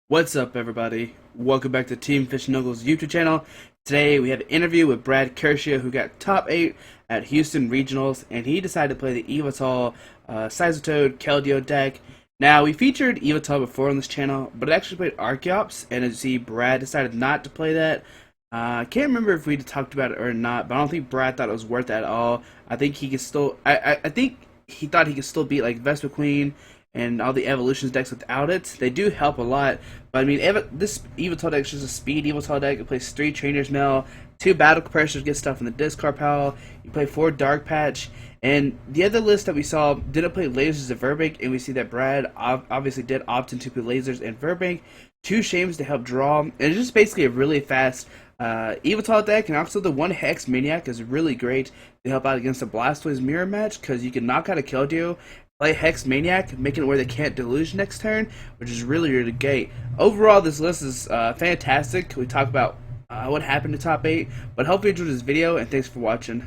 What's up, everybody? Welcome back to Team Fish Knuckles YouTube channel. Today we have an interview with Brad Kershia, who got top 8 at Houston Regionals, and he decided to play the Yveltal Toad Keldeo deck. Now, we featured Yveltal before on this channel, but it actually played Archeops, and as you see, Brad decided not to play that. I can't remember if we talked about it or not, but I don't think Brad thought it was worth it at all. I think he could still... I think he thought he could still beat, like, Vespa Queen and all the evolutions decks without it. They do help a lot, but I mean, this Yveltal deck is just a speed Yveltal deck. It plays 3 Trainer's Mail, 2 Battle Compressors, get stuff in the discard pile. You play 4 Dark Patch, and the other list that we saw didn't play Lasers and Verbank, and we see that Brad obviously did opt into play Lasers and Verbank. 2 Shames to help draw, and it's just basically a really fast Yveltal deck, and also the 1 Hex Maniac is really great to help out against the Blastoise mirror match, because you can knock out a Keldeo, play Hex Maniac, making it where they can't Deluge next turn, which is really great. Overall, this list is fantastic. We talk about what happened to top 8, but hope you enjoyed this video, and thanks for watching.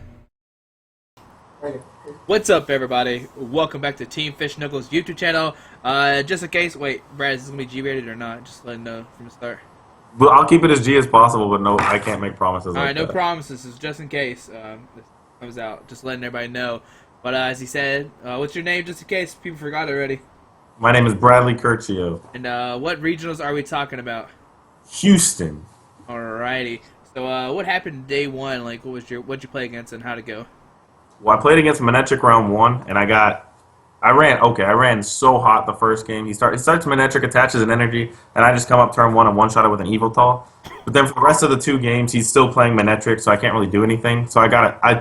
What's up, everybody? Welcome back to Team Fish Knuckles YouTube channel. Just in case, wait, Brad, is this going to be G-rated or not? Just let him know from the start. Well, I'll keep it as G as possible, but no, I can't make promises. Alright, no promises. It's just in case this comes out. Just letting everybody know. But as he said, what's your name, just in case people forgot already? My name is Bradley Curcio. And what regionals are we talking about? Houston. Alrighty. So what happened day 1? Like, what'd you play against and how'd it go? Well, I played against Manectric round 1, and I ran so hot the first game. He starts Manectric, attaches an energy, and I just come up turn 1 and one-shot it with an Yveltal. But then for the rest of the 2 games, he's still playing Manectric, so I can't really do anything. So I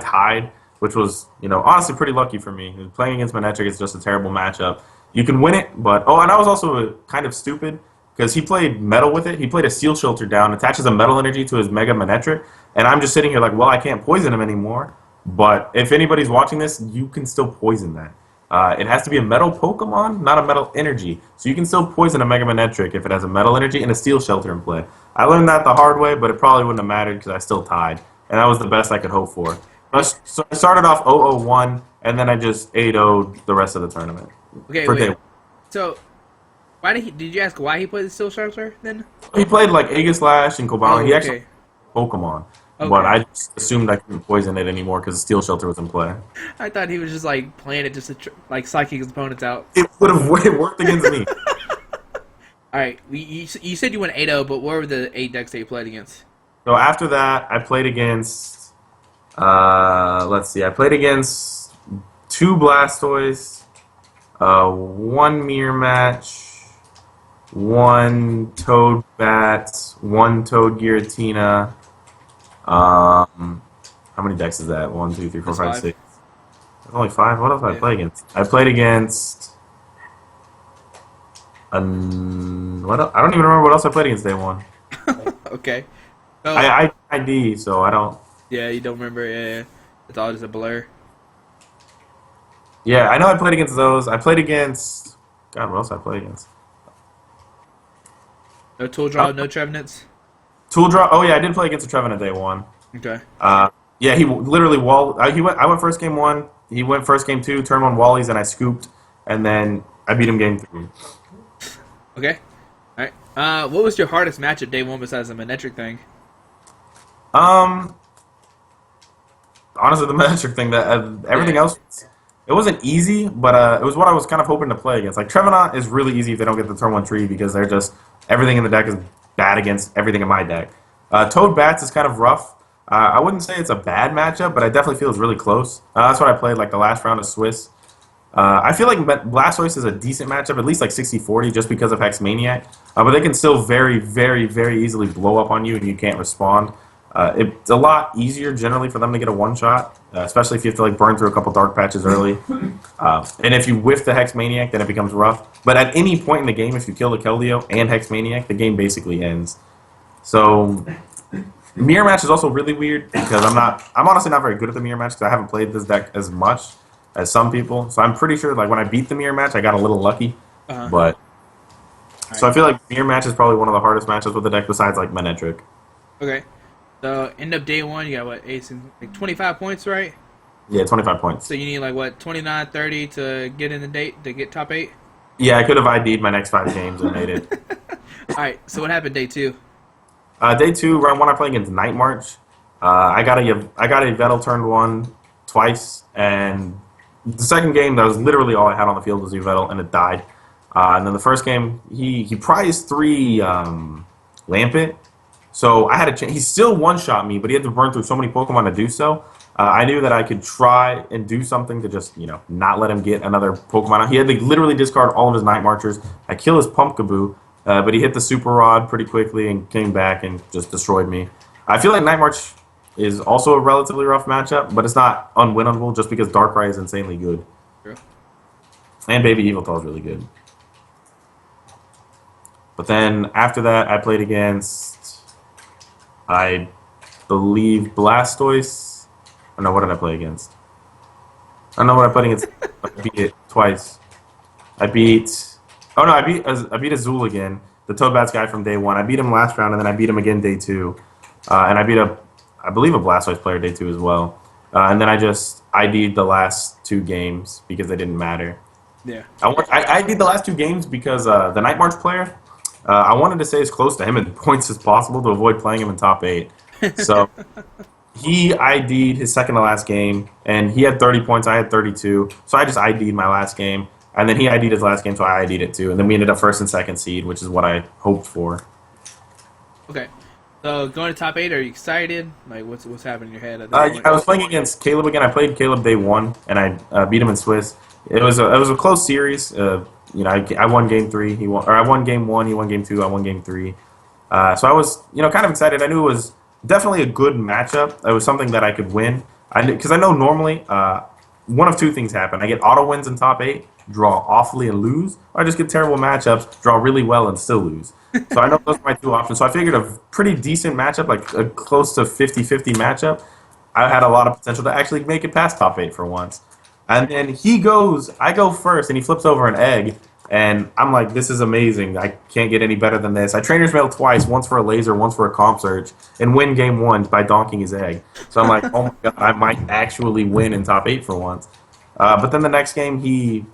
tied, which was, honestly pretty lucky for me. Playing against Manectric is just a terrible matchup. You can win it, but... Oh, and I was also kind of stupid, because he played Metal with it. He played a Steel Shelter down, attaches a Metal energy to his Mega Manectric, and I'm just sitting here like, well, I can't poison him anymore. But if anybody's watching this, you can still poison that. It has to be a Metal Pokemon, not a Metal Energy. So you can still poison a Mega Manectric if it has a Metal Energy and a Steel Shelter in play. I learned that the hard way, but it probably wouldn't have mattered because I still tied. And that was the best I could hope for. So I started off 0-0-1, and then I just 8-0'd the rest of the tournament. Okay, wait. So, why did you ask why he played the Steel Shelter then? He played like Aegislash and Cobalion. He actually Pokemon. Okay. But I just assumed I couldn't poison it anymore because the Steel Shelter was in play. I thought he was just like playing it just to like psychic his opponents out. It would have worked against me. Alright, you said you went 8-0, but what were the 8 decks that you played against? So after that, I played against... let's see. I played against 2 Blastoise, 1 Mirror Match, 1 Toad Bat, 1 Toad Giratina. How many decks is that? 1, 2, 3, 4, 5, 6. That's only 5. What else did I play against? I played against... I don't even remember what else I played against day 1. Okay. So, I ID, so I don't... Yeah, you don't remember. Yeah. It's all just a blur. Yeah, I know I played against those. I played against... God, what else did I play against? No Tool Draw, no Trevenants? Tool Draw? Oh, yeah, I did play against a Trevenant day 1. Okay. Yeah, he literally I went first game 1. He went first game 2, turn 1 Wallies, and I scooped. And then I beat him game 3. Okay. Alright. What was your hardest matchup day 1 besides the Manectric thing? Honestly, the Manectric thing. Everything else, it wasn't easy, but it was what I was kind of hoping to play against. Like, Trevenant is really easy if they don't get the turn 1 tree because they're just... Everything in the deck is bad against everything in my deck. Toad Bats is kind of rough. I wouldn't say it's a bad matchup, but I definitely feel it's really close. That's what I played like the last round of Swiss. I feel like Blastoise is a decent matchup, at least like 60-40, just because of Hex Maniac. But they can still very easily blow up on you and you can't respond. It's a lot easier generally for them to get a one-shot, especially if you have to like burn through a couple Dark Patches early. And if you whiff the Hex Maniac, then it becomes rough. But at any point in the game, if you kill the Keldeo and Hex Maniac, the game basically ends. So Mirror Match is also really weird because I'm honestly not very good at the Mirror Match because I haven't played this deck as much as some people. So I'm pretty sure like when I beat the Mirror Match, I got a little lucky. But so I feel like Mirror Match is probably one of the hardest matchups with the deck besides like Manectric. Okay. So end up day 1, you got what, Ace and like 25 points, right? Yeah, 25 points. So you need like what, 29, 30 to get in the date to get top 8? Yeah, I could have ID'd my next 5 games and made it. right. So what happened day two? Day two, round one, I played against Night March. I got a Yveltal turned one twice, and the second game that was literally all I had on the field was Yveltal, and it died. And then the first game, he prized three Lampet, so I had a chance. He still one shot me, but he had to burn through so many Pokemon to do so. I knew that I could try and do something to just not let him get another Pokemon out. He had to literally discard all of his Night Marchers. I kill his Pumpkaboo, but he hit the Super Rod pretty quickly and came back and just destroyed me. I feel like Night March is also a relatively rough matchup, but it's not unwinnable just because Darkrai is insanely good. True. And Baby Yveltal is really good. But then after that, I played against, I believe, Blastoise. I don't know, what did I play against? I don't know what I played against. I beat it twice. I beat. Oh no, I beat Azul again, the Toadbats guy from day one. I beat him last round, and then I beat him again day two, and I beat I believe a Blastoise player day two as well. And then I just ID'd the last two games because they didn't matter. Yeah. I ID'd the last two games because the Night March player, I wanted to stay as close to him in points as possible to avoid playing him in top 8. So he ID'd his second to last game, and he had 30 points. I had 32. So I just ID'd my last game. And then he ID'd his last game, so I ID'd it too. And then we ended up first and second seed, which is what I hoped for. Okay. So going to top 8, are you excited? Like, what's happening in your head? I was playing against Caleb again. I played Caleb day one, and I beat him in Swiss. It was a close series. I won game 3. I won game 1. He won game 2. I won game 3. So I was kind of excited. I knew it was definitely a good matchup. It was something that I could win. Because I know normally one of two things happen. I get auto wins in top 8, draw awfully and lose, or I just get terrible matchups, draw really well and still lose. So I know those are my two options. So I figured a pretty decent matchup, like a close to 50-50 matchup, I had a lot of potential to actually make it past top 8 for once. And then I go first, and he flips over an egg, and I'm like, this is amazing. I can't get any better than this. I Trainer's Mail twice, once for a laser, once for a comp search, and win game 1 by donking his egg. So I'm like, oh my god, I might actually win in top 8 for once. But then the next game, he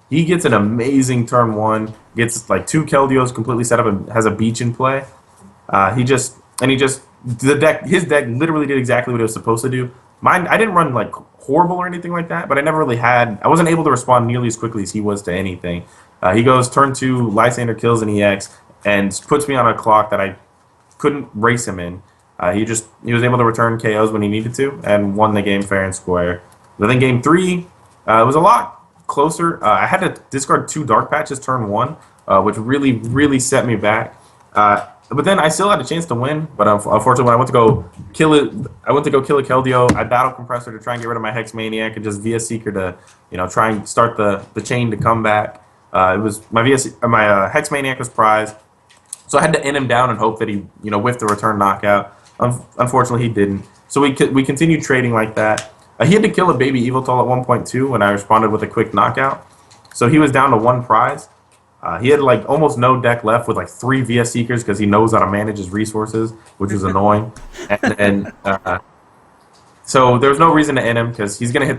gets an amazing turn 1, gets like 2 Keldeos completely set up and has a beach in play. His deck literally did exactly what it was supposed to do. Mine, I didn't run like horrible or anything like that, but I wasn't able to respond nearly as quickly as he was to anything. He goes turn 2, Lysander kills an EX, and puts me on a clock that I couldn't race him in. He was able to return KOs when he needed to, and won the game fair and square. But then game 3, it was a lot closer. I had to discard 2 Dark Patches turn 1, which really, really set me back. But then I still had a chance to win. But unfortunately, when I went to go kill a Keldeo. I battle compressor to try and get rid of my Hex Maniac, and just via Seeker to try and start the chain to come back. It was my Hex Maniac was prized, so I had to end him down and hope that he whiffed the return knockout. Unfortunately, he didn't. So we continued trading like that. He had to kill a Baby Yveltal at 1.2 when I responded with a quick knockout. So he was down to 1 prize. He had like almost no deck left with like 3 VS Seekers because he knows how to manage his resources, which was annoying. So there was no reason to end him because he's gonna hit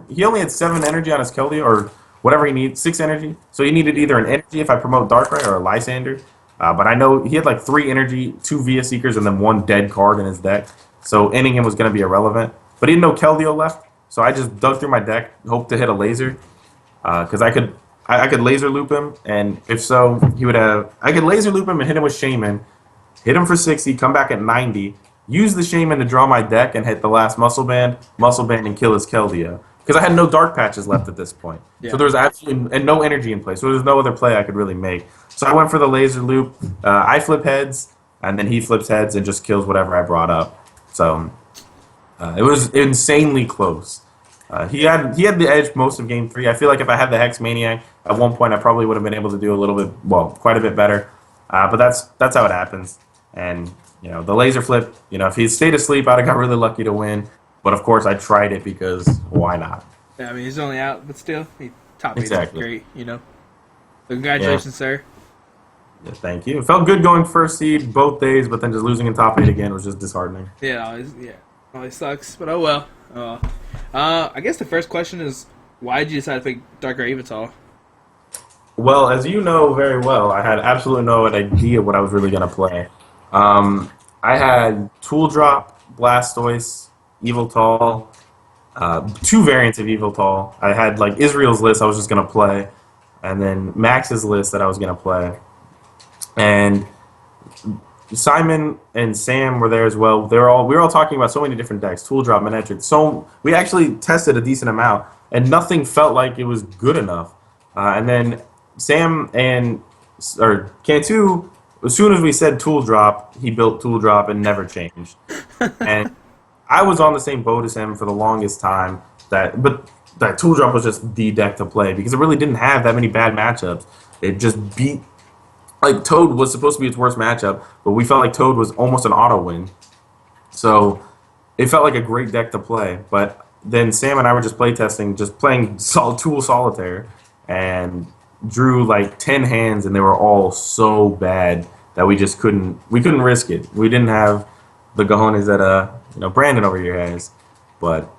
he only had 7 energy on his Keldeo or whatever he needs, 6 energy. So he needed either an energy if I promote Darkrai or a Lysander. But I know he had like 3 energy, 2 VS Seekers, and then 1 dead card in his deck. So ending him was gonna be irrelevant. But he had no Keldeo left, so I just dug through my deck, hoped to hit a laser, because I could laser loop him, and if so, I could laser loop him and hit him with Shaman, hit him for 60, come back at 90, use the Shaman to draw my deck and hit the last Muscle Band, and kill his Keldeo. Because I had no Dark Patches left at this point. Yeah. So there was absolutely no energy in play, so there was no other play I could really make. So I went for the laser loop, I flip heads, and then he flips heads and just kills whatever I brought up. So it was insanely close. He had the edge most of game 3. I feel like if I had the Hex Maniac at one point, I probably would have been able to do quite a bit better. But that's how it happens. And the laser flip. If he stayed asleep, I'd have got really lucky to win. But of course, I tried it because why not? Yeah, I mean he's only out, but still, he top 8 exactly. Great. So congratulations, sir. Yeah, thank you. It felt good going first seed both days, but then just losing in top 8 again was just disheartening. Yeah, always sucks. But oh well. I guess the first question is, why did you decide to pick Darkrai Yveltal? Well, as you know very well, I had absolutely no idea what I was really gonna play. I had Tool Drop, Blastoise, Yveltal, two variants of Yveltal. I had like Israel's list I was just gonna play, and then Max's list that I was gonna play. And Simon and Sam were there as well. We were all talking about so many different decks, Tool Drop, Manectric. So we actually tested a decent amount, and nothing felt like it was good enough. And then Sam and or Cantu, as soon as we said Tool Drop, he built Tool Drop and never changed. And I was on the same boat as him for the longest time. But that Tool Drop was just the deck to play because it really didn't have that many bad matchups. It just beat like Toad was supposed to be its worst matchup, but we felt like Toad was almost an auto win. So it felt like a great deck to play. But then Sam and I were just playtesting, just playing Tool Solitaire, and drew like 10 hands, and they were all so bad that we couldn't risk it. We didn't have the cojones that Brandon over here has. But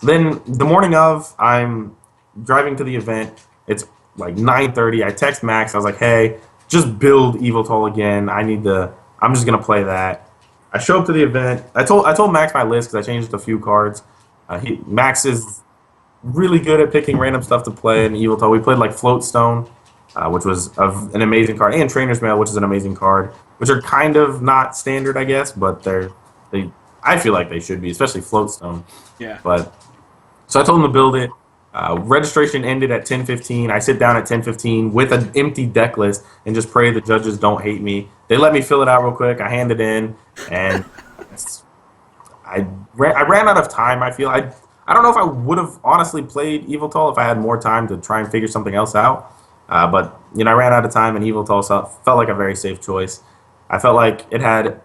then the morning of, I'm driving to the event. It's like 9:30. I text Max. I was like, "Hey, just build Yveltal again. I'm just gonna play that." I show up to the event. I told Max my list because I changed a few cards. Max is really good at picking random stuff to play in Yveltal. We played like Floatstone, which was an amazing card, and Trainer's Mail, which is an amazing card, which are kind of not standard, I guess, but they. I feel like they should be, especially Floatstone. Yeah. But so I told him to build it. Registration ended at 10:15. I sit down at 10:15 with an empty deck list and just pray the judges don't hate me. They let me fill it out real quick. I hand it in, and I ran out of time. I don't know if I would have honestly played Yveltal if I had more time to try and figure something else out. But I ran out of time, and Yveltal felt like a very safe choice. I felt like it had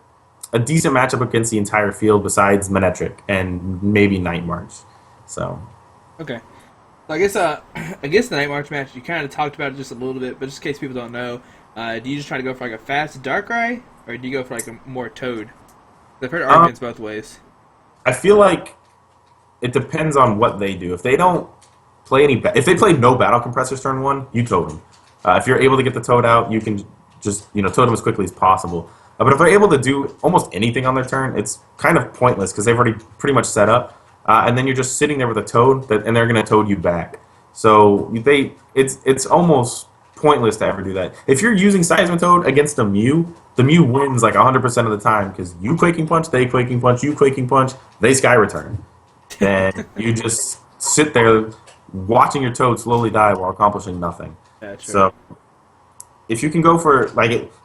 a decent matchup against the entire field besides Manectric and maybe Night March. So. Okay. So I guess against the Night March match, you kind of talked about it just a little bit, but just in case people don't know, do you just try to go for like a fast Darkrai, or do you go for like a more Toad? I've heard arguments both ways. I feel like it depends on what they do. If they don't play if they play no battle compressors turn one, you toad them. If you're able to get the toad out, you can just toad them as quickly as possible. But if they're able to do almost anything on their turn, it's kind of pointless because they've already pretty much set up, and then you're just sitting there with a toad, and they're going to toad you back. So it's almost pointless to ever do that. If you're using Seismitoad against a Mew, the Mew wins like 100% of the time because you Quaking Punch, they Quaking Punch, you Quaking Punch, they Sky Return. And you just sit there watching your Toad slowly die while accomplishing nothing. Yeah, true. So if you can go for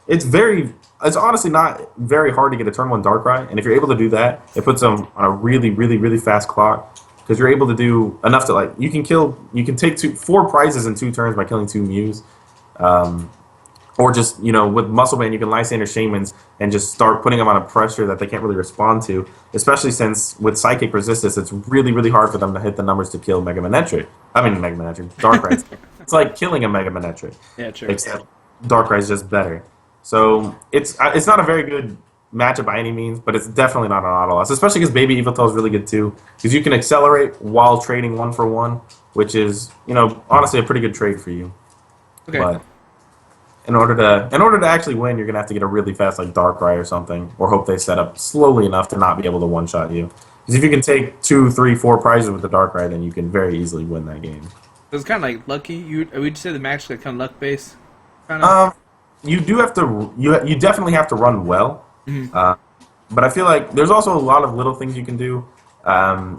it's honestly not very hard to get a turn one Darkrai, and if you're able to do that, it puts them on a really, really, really fast clock because you're able to do enough to you can take four prizes in 2 turns by killing 2 Mews. Or just, with Muscle Band, you can Lysander Shamans and just start putting them on a pressure that they can't really respond to, especially since with Psychic Resistance, it's really, really hard for them to hit the numbers to kill Mega Manectric. Darkrai. It's like killing a Mega Manectric. Yeah, true. Except Darkrai's just better. So it's not a very good matchup by any means, but it's definitely not an auto loss, especially because Baby Yveltal is really good too, because you can accelerate while trading 1-for-1, which is, honestly a pretty good trade for you. Okay. But in order to actually win, you're gonna have to get a really fast like Darkrai or something, or hope they set up slowly enough to not be able to one shot you. Because if you can take 2, 3, 4 prizes with the Darkrai, then you can very easily win that game. So it's kind of like lucky. Would you say the match is kind of luck based? Kind of. You do have to. You definitely have to run well. Mm-hmm. But I feel like there's also a lot of little things you can do.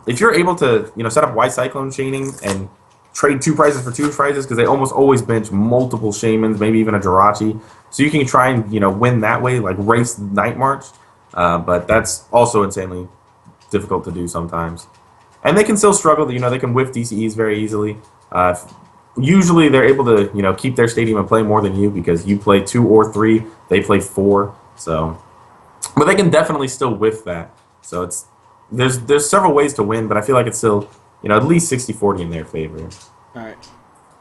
If you're able to, set up White Cyclone chaining and trade 2 prizes for 2 prizes, because they almost always bench multiple Shamans, maybe even a Jirachi. So you can try and win that way, like race Night March. But that's also insanely difficult to do sometimes. And they can still struggle. They can whiff DCEs very easily. Usually they're able to keep their stadium and play more than you because you play 2 or 3, they play 4. So, but they can definitely still whiff that. So there's several ways to win, but I feel like it's still at least 60-40 in their favor. All right.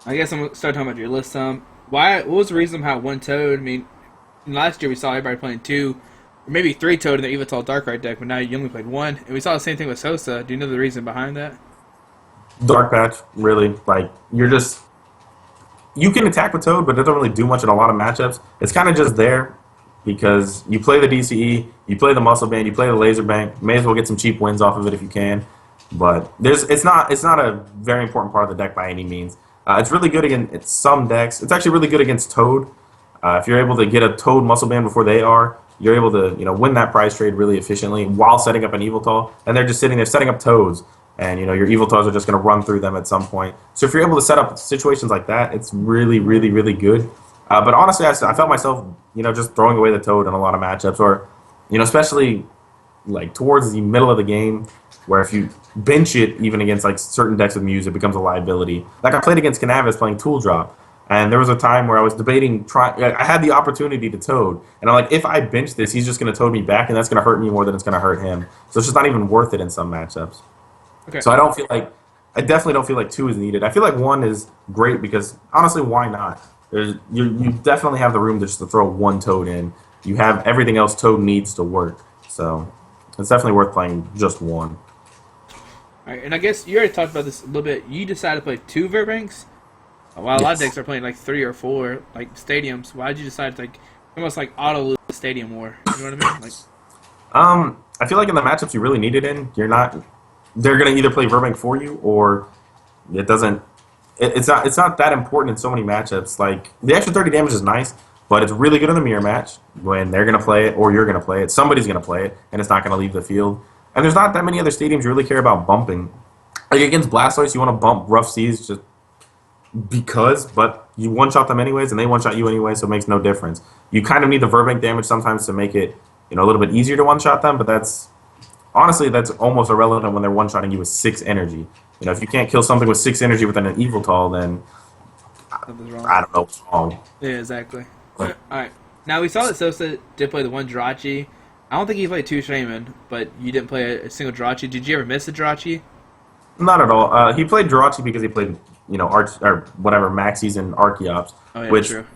I guess I'm gonna start talking about your list. What was the reason how 1 Toad? I mean, last year we saw everybody playing 2, or maybe 3 Toad in the Yveltal Darkrai deck, but now you only played 1. And we saw the same thing with Sosa. Do you know the reason behind that? Dark Patch, really. Like, you're just... you can attack with Toad, but it doesn't really do much in a lot of matchups. It's kind of just there because you play the DCE, you play the Muscle Band, you play the Laser Bank. May as well get some cheap wins off of it if you can. But it's not a very important part of the deck by any means. It's really good against some decks. It's actually really good against Toad. If you're able to get a Toad Muscle Band before they are, you're able to win that prize trade really efficiently while setting up an Yveltal. And they're just sitting there setting up Toads, and your Yveltals are just going to run through them at some point. So if you're able to set up situations like that, it's really, really, really good. But honestly, I felt myself just throwing away the Toad in a lot of matchups, or especially like towards the middle of the game, where if you bench it even against like certain decks with Muse, it becomes a liability. Like I played against Canavis playing Tool Drop, and there was a time where I was debating I had the opportunity to Toad, and I'm like, if I bench this, he's just going to Toad me back, and that's going to hurt me more than it's going to hurt him. So it's just not even worth it in some matchups. Okay. So I definitely don't feel like 2 is needed. I feel like 1 is great because honestly, why not? You definitely have the room just to throw 1 Toad in. You have everything else Toad needs to work. So it's definitely worth playing just 1. All right, and I guess you already talked about this a little bit. You decided to play 2 Verbanks, while a lot of decks are playing like 3 or 4, like stadiums. Why did you decide to almost like auto lose the stadium war? You know what I mean? I feel like in the matchups you really need it in, they're gonna either play Verbank for you, or it doesn't. It's not that important in so many matchups. Like the extra 30 damage is nice, but it's really good in the mirror match when they're gonna play it or you're gonna play it. Somebody's gonna play it, and it's not gonna leave the field. And there's not that many other stadiums you really care about bumping. Like against Blastoise, you want to bump Rough Seas just because, but you one-shot them anyways, and they one-shot you anyway, so it makes no difference. You kind of need the Verbank damage sometimes to make it a little bit easier to one-shot them, but honestly, that's almost irrelevant when they're one-shotting you with 6 energy. If you can't kill something with 6 energy within an Yveltal, then Something's wrong. I don't know what's wrong. Yeah, exactly. All right. Now we saw that Sosa did play the 1 Jirachi. I don't think he played 2 Shaman, but you didn't play a single Jirachi. Did you ever miss a Jirachi? Not at all. He played Jirachi because he played, or whatever, Maxis and Archeops, Oh yeah, which true.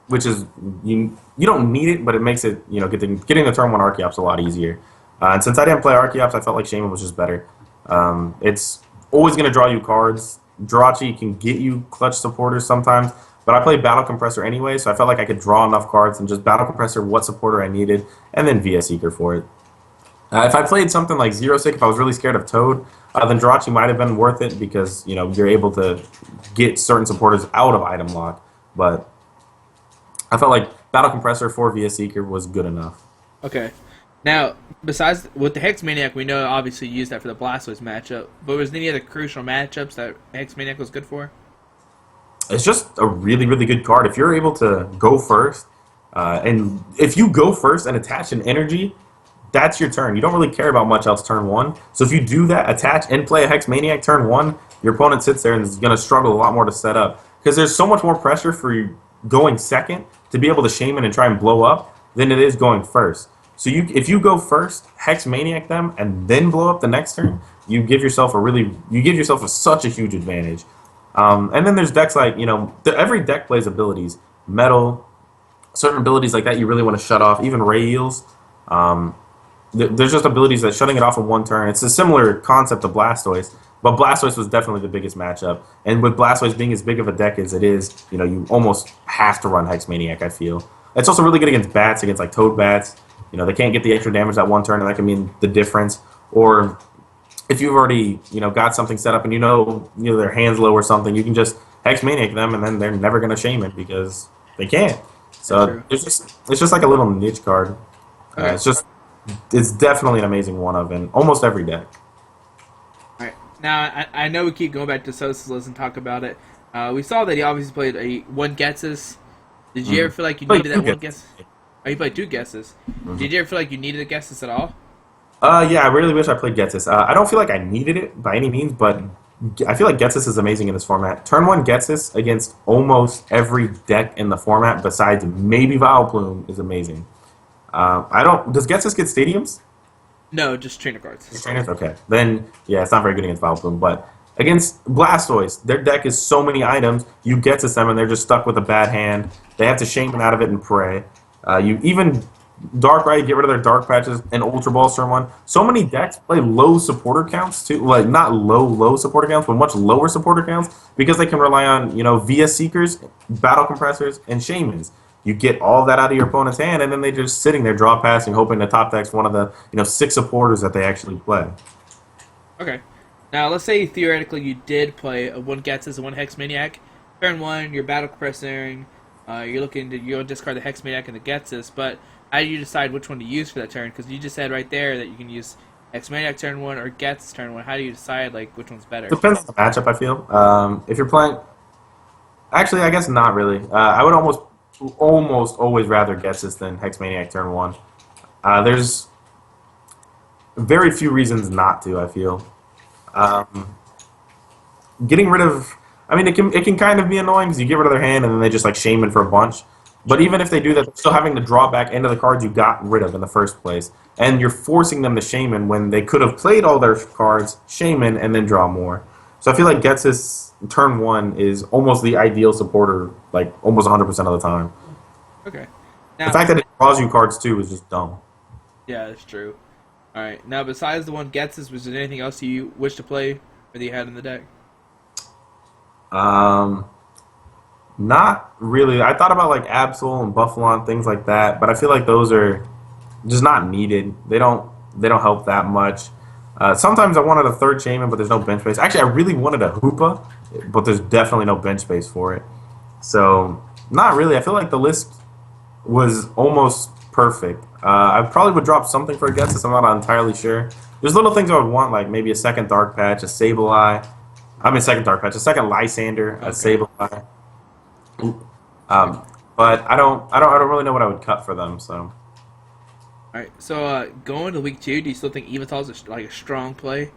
which is you don't need it, but it makes it getting the turn 1 Archeops a lot easier. And since I didn't play Archeops, I felt like Shaman was just better. It's always going to draw you cards. Jirachi can get you clutch supporters sometimes, but I played Battle Compressor anyway, so I felt like I could draw enough cards and just Battle Compressor what supporter I needed, and then VS Seeker for it. If I played something like Zero Sick, if I was really scared of Toad, then Jirachi might have been worth it because you're able to get certain supporters out of item lock. But I felt like Battle Compressor for VS Seeker was good enough. Okay. Now, besides with the Hex Maniac, we know obviously you used that for the Blastoise matchup, but was there any other crucial matchups that Hex Maniac was good for? It's just a really, really good card. If you're able to go first, and if you go first and attach an energy, that's your turn. You don't really care about much else turn 1. So if you do that, attach and play a Hex Maniac turn 1, your opponent sits there and is going to struggle a lot more to set up. Because there's so much more pressure for you going second to be able to Shaman and try and blow up than it is going first. So if you go first, Hex Maniac them, and then blow up the next turn, you give yourself such a huge advantage. And then there's decks like, every deck plays abilities. Metal, certain abilities like that you really want to shut off. Even Ray Eels. There's just abilities that shutting it off in 1 turn. It's a similar concept to Blastoise, but Blastoise was definitely the biggest matchup. And with Blastoise being as big of a deck as it is, you almost have to run Hex Maniac, I feel. It's also really good against bats, against like Toad Bats. They can't get the extra damage that 1 turn, and that can mean the difference. Or if you've already, got something set up and their hand's low or something, you can just Hex Maniac them, and then they're never going to Shaman because they can't. So it's just like a little niche card. Okay. It's definitely an amazing one-of in almost every deck. All right. Now, I know we keep going back to Sosa's list and talk about it. We saw that he obviously played a 1 Getsus. Did you ever feel like you needed that 1 Getsus? Oh, you played 2 Guesses. Did you ever feel like you needed a Guesses at all? Yeah, I really wish I played Getsus. I don't feel like I needed it by any means, but I feel like Getsus is amazing in this format. Turn 1 Getsus against almost every deck in the format besides maybe Vileplume is amazing. Does Getsus get stadiums? No, just trainer cards. Just trainers? Okay. Then, yeah, it's not very good against Vileplume, but against Blastoise, their deck is so many items, you Getsus them and they're just stuck with a bad hand. They have to Shaman out of it and pray. You even Dark Right, get rid of their dark patches, and Ultra Balls turn one. So many decks play low supporter counts too, like not low supporter counts, but much lower supporter counts because they can rely on Via Seekers, Battle Compressors, and Shamans. You get all that out of your opponent's hand, and then they're just sitting there draw passing, hoping to top decks one of the 6 supporters that they actually play. Okay. Now, let's say theoretically you did play a one Gets and one Hex Maniac. Turn one, you're battle compressing. You're looking to discard the Hex Maniac and the Getsus, but how do you decide which one to use for that turn? Because you just said right there that you can use Hex Maniac turn one or Gets turn one. How do you decide like which one's better? Depends on the matchup, I feel. If you're playing, actually, I guess not really. I would almost always rather Getsus than Hex Maniac turn one. There's very few reasons not to, I feel. Getting rid of, I mean, it can kind of be annoying because you get rid of their hand and then they just like shaman for a bunch. But even if they do that, they're still having to draw back into the cards you got rid of in the first place, and you're forcing them to shaman when they could have played all their cards, shaman, and then draw more. So I feel like Getsus turn one is almost the ideal supporter, like almost 100% of the time. Okay. Now, the fact that it draws you cards too is just dumb. Yeah, that's true. All right. Now, besides the one Getsus, was there anything else you wish to play or that you had in the deck? Not really. I thought about like Absol and Buffalon, things like that, but I feel like those are just not needed. They don't help that much. Sometimes I wanted a third Shaman, but there's no bench space. Actually, I really wanted a Hoopa, but there's definitely no bench space for it. So not really. I feel like the list was almost perfect. I probably would drop something for a Getsus. I'm not entirely sure. There's little things I would want, like maybe a second Dark Patch, a Sableye. I mean, second Dark Patch, a second Lysander, a Sableye. But I don't really know what I would cut for them. So. All right. So going to week 2, do you still think Yveltal is like a strong play?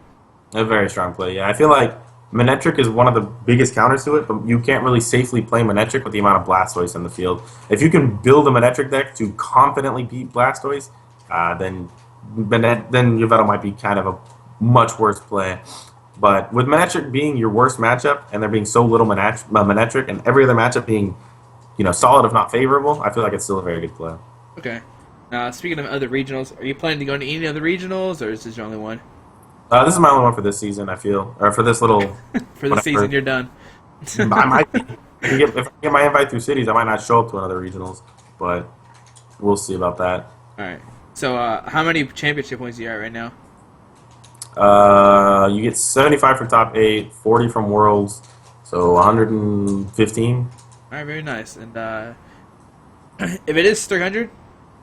A very strong play. Yeah, I feel like Manectric is one of the biggest counters to it, but you can't really safely play Manectric with the amount of Blastoise in the field. If you can build a Manectric deck to confidently beat Blastoise, then Yveltal might be kind of a much worse play. But with Manectric being your worst matchup, and there being so little Manectric, and every other matchup being, solid if not favorable, I feel like it's still a very good play. Okay. Now, speaking of other regionals, are you planning to go into any other regionals, or is this your only one? This is my only one for this season, I feel. Or for this little... For the season, you're done. I might be. If I get my invite through cities, I might not show up to another regionals. But we'll see about that. All right. So, how many championship points are you at right now? You get 75 from top 8, 40 from Worlds, so 115. All right, very nice. And if it is 300,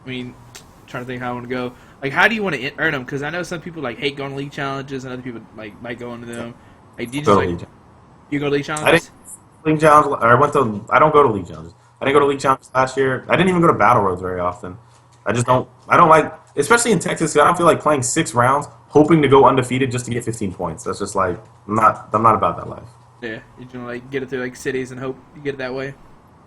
I mean, I'm trying to think how I want to go. Like, how do you want to earn them? Because I know some people like hate going to league challenges, and other people like might go into them. Like, do you just you go to league challenges? League challenge. I don't go to league challenges. I didn't go to league challenges last year. I didn't even go to battle roads very often. I don't like, especially in Texas. I don't feel like playing 6 rounds hoping to go undefeated just to get 15 points. That's just like I'm not about that life. Yeah, you can like get it through like cities and hope you get it that way.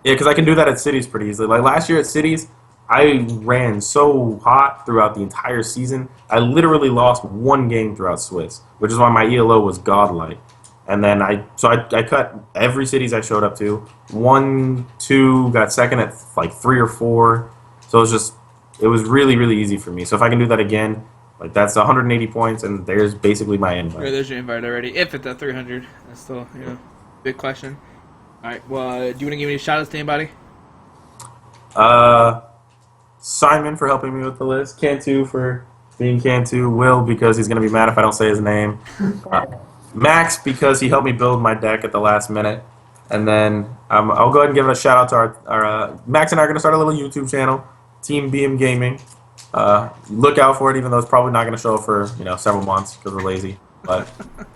Yeah, because I can do that at cities pretty easily. Like last year at cities, I ran so hot throughout the entire season. I literally lost 1 game throughout Swiss, which is why my ELO was godlike. And then I cut every cities I showed up to. 1, 2, got second at like 3 or 4. So it was really, really easy for me. So if I can do that again, like that's 180 points, and there's basically my invite. Right, there's your invite already. If it's at 300, that's still big question. All right. Well, do you want to give any shout outs to anybody? Simon for helping me with the list. Cantu for being Cantu. Will because he's gonna be mad if I don't say his name. Max because he helped me build my deck at the last minute. And then I'll go ahead and give a shout out to our Max and I are gonna start a little YouTube channel, Team BM Gaming. Look out for it, even though it's probably not going to show up for several months because we're lazy. But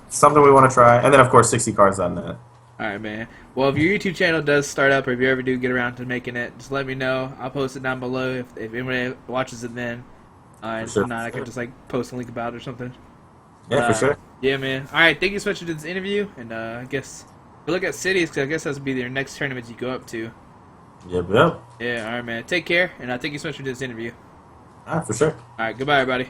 it's something we want to try. And then, of course, 60cards.net. All right, man. Well, if your YouTube channel does start up, or if you ever do get around to making it, just let me know. I'll post it down below if anybody watches it then. And if not, I can just post a link about it or something. Yeah, for sure. Yeah, man. All right, thank you so much for this interview. And I guess we'll look at cities because I guess that'll be your next tournament you go up to. Yep. Yeah, all right, man. Take care, and thank you so much for this interview. All right, for sure. All right, goodbye, everybody.